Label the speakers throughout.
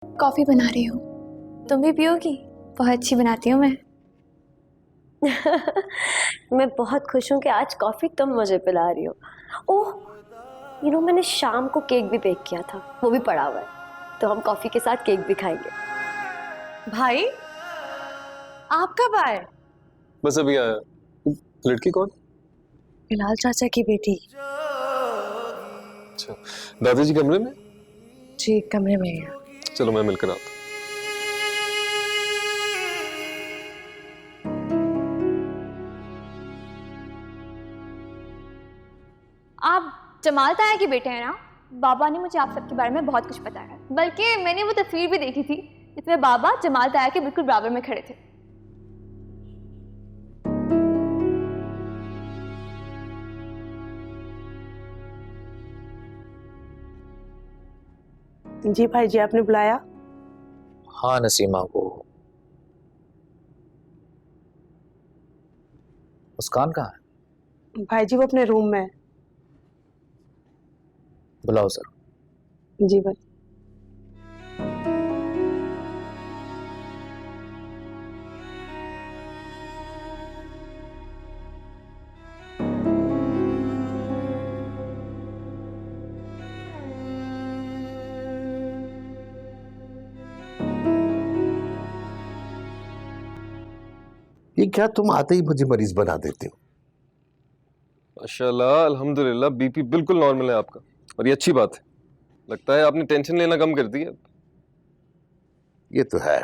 Speaker 1: Coffee बना रही हूँ, तुम भी पियोगी? बहुत अच्छी बनाती हूँ मैं।
Speaker 2: मैं बहुत खुश हूँ कि आज कॉफी तुम मुझे पिला रही हो। ओह, मैंने शाम को केक भी बेक किया था, वो भी पड़ा हुआ है, तो हम कॉफी के साथ केक भी खाएंगे।
Speaker 1: भाई, आप कब आए?
Speaker 3: बस अभी आया। लड़की कौन?
Speaker 1: बिलाल चाचा की बेटी।
Speaker 3: अच्छा, दादाजी कमरे में?
Speaker 1: जी, कमरे में है।
Speaker 3: चलो मैं मिलकर आता हूँ।
Speaker 4: आप जमाल ताया के बेटे हैं ना? बाबा ने मुझे आप सबके बारे में बहुत कुछ बताया है, बल्कि मैंने वो तस्वीर भी देखी थी जिसमें बाबा जमाल ताया के बिल्कुल बराबर में खड़े थे।
Speaker 5: जी भाई जी, आपने बुलाया?
Speaker 6: हाँ नसीमा को। मुस्कान कहाँ है?
Speaker 5: भाई जी वो अपने रूम में है।
Speaker 6: बुलाओ सर।
Speaker 5: जी भाई।
Speaker 7: ये क्या तुम आते ही मुझे मरीज बना देते हो?
Speaker 3: माशाल्लाह, अल्हम्दुलिल्लाह, बीपी बिल्कुल नॉर्मल है आपका, और ये अच्छी बात है। लगता है आपने टेंशन लेना कम कर दी है।
Speaker 7: ये तो है,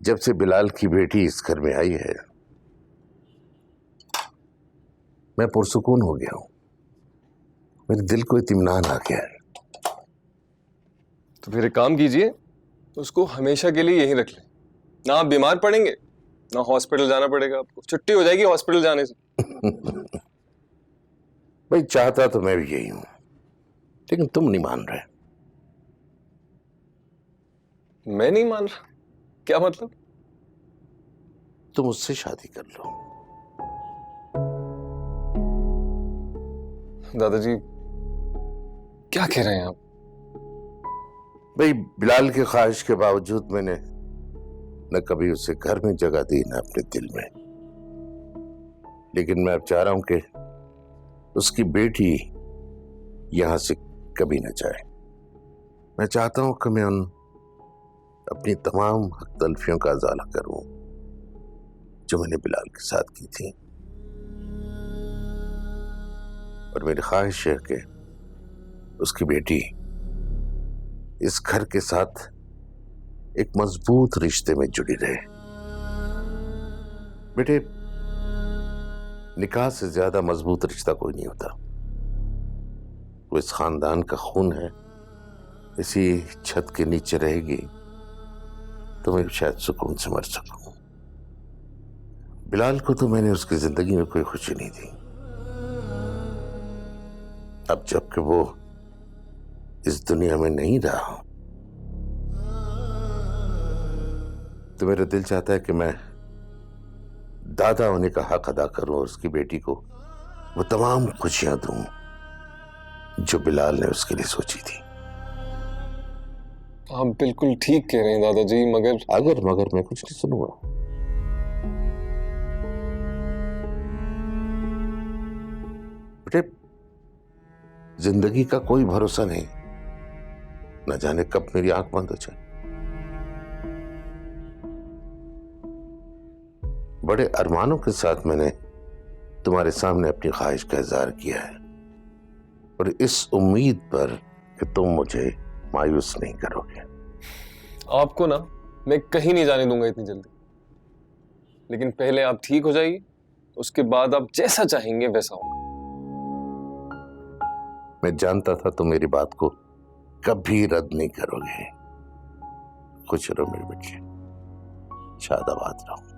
Speaker 7: जब से बिलाल की बेटी इस घर में आई है मैं पुरसुकून हो गया हूं। मेरे दिल को इत्मीनान आ गया है।
Speaker 3: तो फिर एक काम कीजिए, उसको हमेशा के लिए यहीं रख लें। ना आप बीमार पड़ेंगे, ना हॉस्पिटल जाना पड़ेगा आपको। छुट्टी हो जाएगी हॉस्पिटल जाने से।
Speaker 7: भाई चाहता तो मैं भी यही हूं, लेकिन तुम नहीं मान रहे।
Speaker 3: मैं नहीं मान रहा? क्या मतलब?
Speaker 7: तुम उससे शादी कर लो।
Speaker 3: दादाजी क्या कह रहे हैं आप?
Speaker 7: भाई बिलाल की ख्वाहिश के बावजूद मैंने न कभी उसे घर में जगह दी न अपने दिल में, लेकिन मैं अब चाह रहा हूं कि उसकी बेटी यहां से कभी न जाए। मैं चाहता हूं कि मैं उन अपनी तमाम हक तलफियों का अजाला करूं जो मैंने बिलाल के साथ की थी, और मेरी ख्वाहिश है कि उसकी बेटी इस घर के साथ एक मजबूत रिश्ते में जुड़ी रहे। बेटे, निकाह से ज्यादा मजबूत रिश्ता कोई नहीं होता। वो इस खानदान का खून है। इसी छत के नीचे रहेगी तो मैं शायद सुकून से मर सकूं। बिलाल को तो मैंने उसकी जिंदगी में कोई खुशी नहीं दी। अब जबकि वो इस दुनिया में नहीं रहा तो मेरा दिल चाहता है कि मैं दादा होने का हक अदा करूं और उसकी बेटी को वो तमाम खुशियां दूं जो बिलाल ने उसके लिए सोची थी।
Speaker 3: आप बिल्कुल ठीक कह रहे हैं दादाजी, मगर
Speaker 7: मैं कुछ नहीं सुनूंगा। बेटे, जिंदगी का कोई भरोसा नहीं, न जाने कब मेरी आंख बंद हो जाए। बड़े अरमानों के साथ मैंने तुम्हारे सामने अपनी ख्वाहिश का इजहार किया है, और इस उम्मीद पर कि तुम मुझे मायूस नहीं करोगे।
Speaker 3: आपको ना मैं कहीं नहीं जाने दूंगा इतनी जल्दी, लेकिन पहले आप ठीक हो जाइए, उसके बाद आप जैसा चाहेंगे वैसा होगा।
Speaker 7: मैं जानता था तुम मेरी बात को कभी रद्द नहीं करोगे। खुश रहो मेरे बच्चे, शादाबाद रहो।